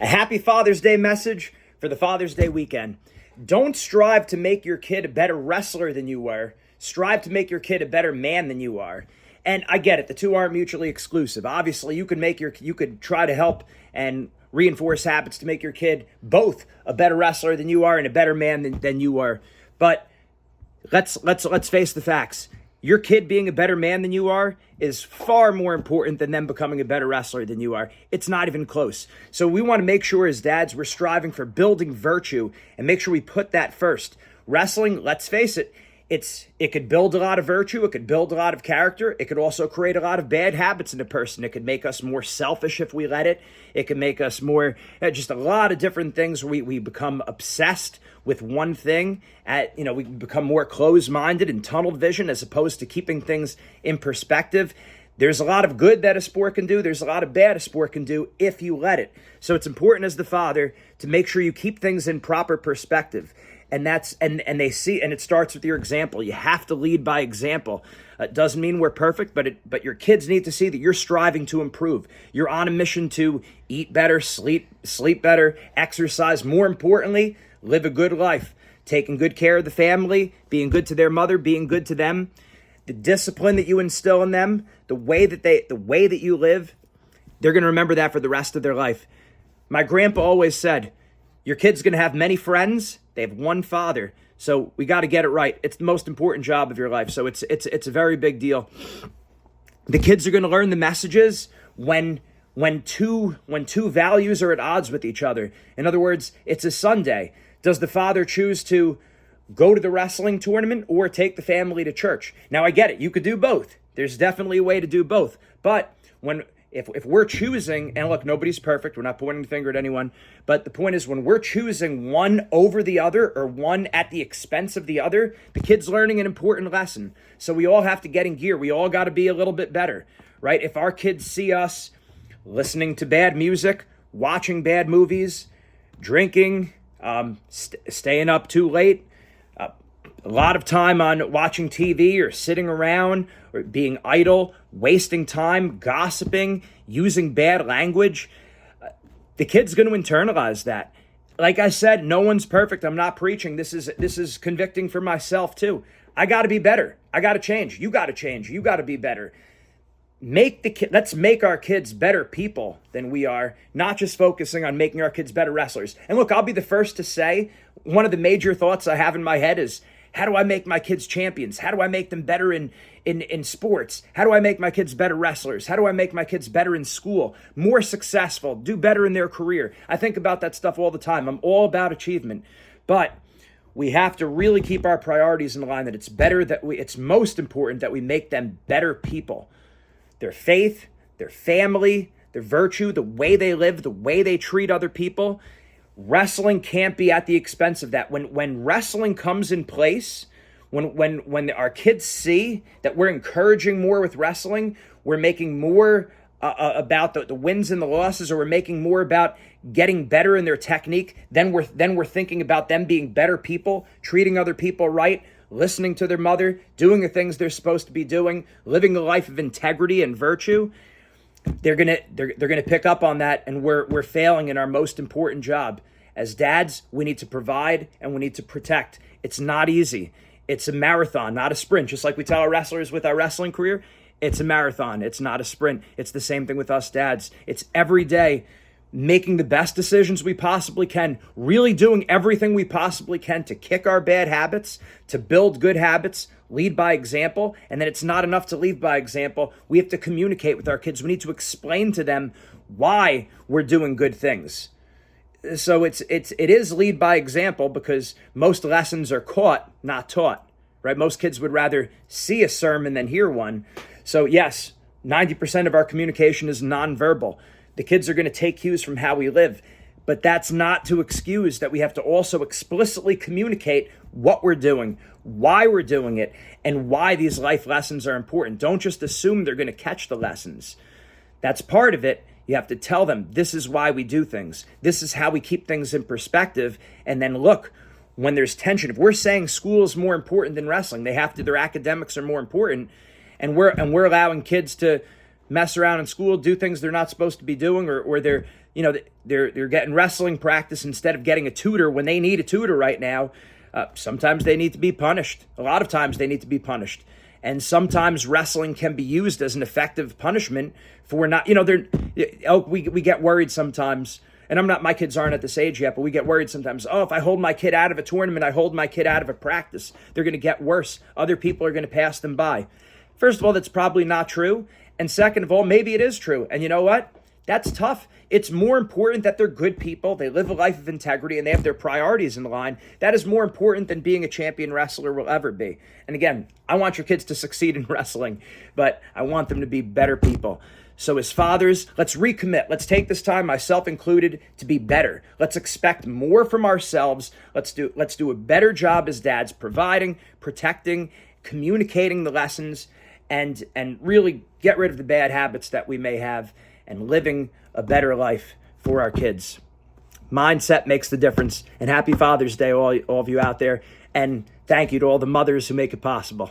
A happy Father's Day message for the Father's Day weekend. Don't strive to make your kid a better wrestler than you were. Strive to make your kid a better man than you are. And I get it, the two aren't mutually exclusive. Obviously, you could try to help and reinforce habits to make your kid both a better wrestler than you are and a better man than you are. But let's face the facts. Your kid being a better man than you are is far more important than them becoming a better wrestler than you are. It's not even close. So we want to make sure as dads, we're striving for building virtue and make sure we put that first. Wrestling, let's face it, it could build a lot of virtue. It could build a lot of character. It could also create a lot of bad habits in a person. It could make us more selfish if we let it. It could make us more, just a lot of different things where we become obsessed with one thing. We become more closed-minded and tunneled vision as opposed to keeping things in perspective. There's a lot of good that a sport can do. There's a lot of bad a sport can do if you let it. So it's important as the father to make sure you keep things in proper perspective. And they see, and it starts with your example. You have to lead by example. It doesn't mean we're perfect, but your kids need to see that you're striving to improve. You're on a mission to eat better, sleep better, exercise. More importantly, live a good life, taking good care of the family, being good to their mother, being good to them. The discipline that you instill in them, the way that you live, they're going to remember that for the rest of their life. My grandpa always said, your kid's going to have many friends. They have one father. So we got to get it right. It's the most important job of your life. So it's a very big deal. The kids are going to learn the messages when two values are at odds with each other. In other words, it's a Sunday. Does the father choose to go to the wrestling tournament or take the family to church? Now I get it. You could do both. There's definitely a way to do both. But if we're choosing, and look, nobody's perfect, we're not pointing the finger at anyone, but the point is when we're choosing one over the other or one at the expense of the other, the kid's learning an important lesson. So we all have to get in gear. We all got to be a little bit better, right? If our kids see us listening to bad music, watching bad movies, drinking, staying up too late, a lot of time on watching TV or sitting around or being idle, wasting time, gossiping, using bad language, the kid's going to internalize that. Like I said, no one's perfect. I'm not preaching. This is convicting for myself too. I got to be better. I got to change. You got to change. You got to be better. Let's make our kids better people than we are, not just focusing on making our kids better wrestlers. And look, I'll be the first to say one of the major thoughts I have in my head is, how do I make my kids champions? How do I make them better in sports? How do I make my kids better wrestlers? How do I make my kids better in school, more successful, do better in their career? I think about that stuff all the time. I'm all about achievement. But we have to really keep our priorities in line that it's most important that we make them better people. Their faith, their family, their virtue, the way they live, the way they treat other people. Wrestling can't be at the expense of that. When wrestling comes in place, when our kids see that we're encouraging more with wrestling, we're making more about the wins and the losses, or we're making more about getting better in their technique, then we're thinking about them being better people, treating other people right, listening to their mother, doing the things they're supposed to be doing, living a life of integrity and virtue. They're gonna pick up on that, and we're failing in our most important job. As dads, we need to provide and we need to protect. It's not easy. It's a marathon, not a sprint. Just like we tell our wrestlers with our wrestling career, it's a marathon. It's not a sprint. It's the same thing with us dads. It's every day making the best decisions we possibly can, really doing everything we possibly can to kick our bad habits, to build good habits, lead by example. And then it's not enough to lead by example. We have to communicate with our kids. We need to explain to them why we're doing good things. So it is lead by example, because most lessons are caught, not taught, right? Most kids would rather see a sermon than hear one. So yes, 90% of our communication is nonverbal. The kids are going to take cues from how we live, but that's not to excuse that we have to also explicitly communicate what we're doing, why we're doing it, and why these life lessons are important. Don't just assume they're going to catch the lessons. That's part of it. You have to tell them, this is why we do things. This is how we keep things in perspective. And then look, when there's tension, if we're saying school is more important than wrestling, their academics are more important, and we're allowing kids to mess around in school, do things they're not supposed to be doing, or they're they're getting wrestling practice instead of getting a tutor when they need a tutor right now. Sometimes they need to be punished. A lot of times they need to be punished. And sometimes wrestling can be used as an effective punishment for not, we get worried sometimes. And my kids aren't at this age yet, but we get worried sometimes. Oh, if I hold my kid out of a tournament, I hold my kid out of a practice, they're going to get worse. Other people are going to pass them by. First of all, that's probably not true. And second of all, maybe it is true. And you know what? That's tough. It's more important that they're good people, they live a life of integrity, and they have their priorities in line. That is more important than being a champion wrestler will ever be. And again, I want your kids to succeed in wrestling, but I want them to be better people. So as fathers, let's recommit. Let's take this time, myself included, to be better. Let's expect more from ourselves. Let's do a better job as dads, providing, protecting, communicating the lessons, and really get rid of the bad habits that we may have, and living a better life for our kids. Mindset makes the difference. And happy Father's Day, all of you out there. And thank you to all the mothers who make it possible.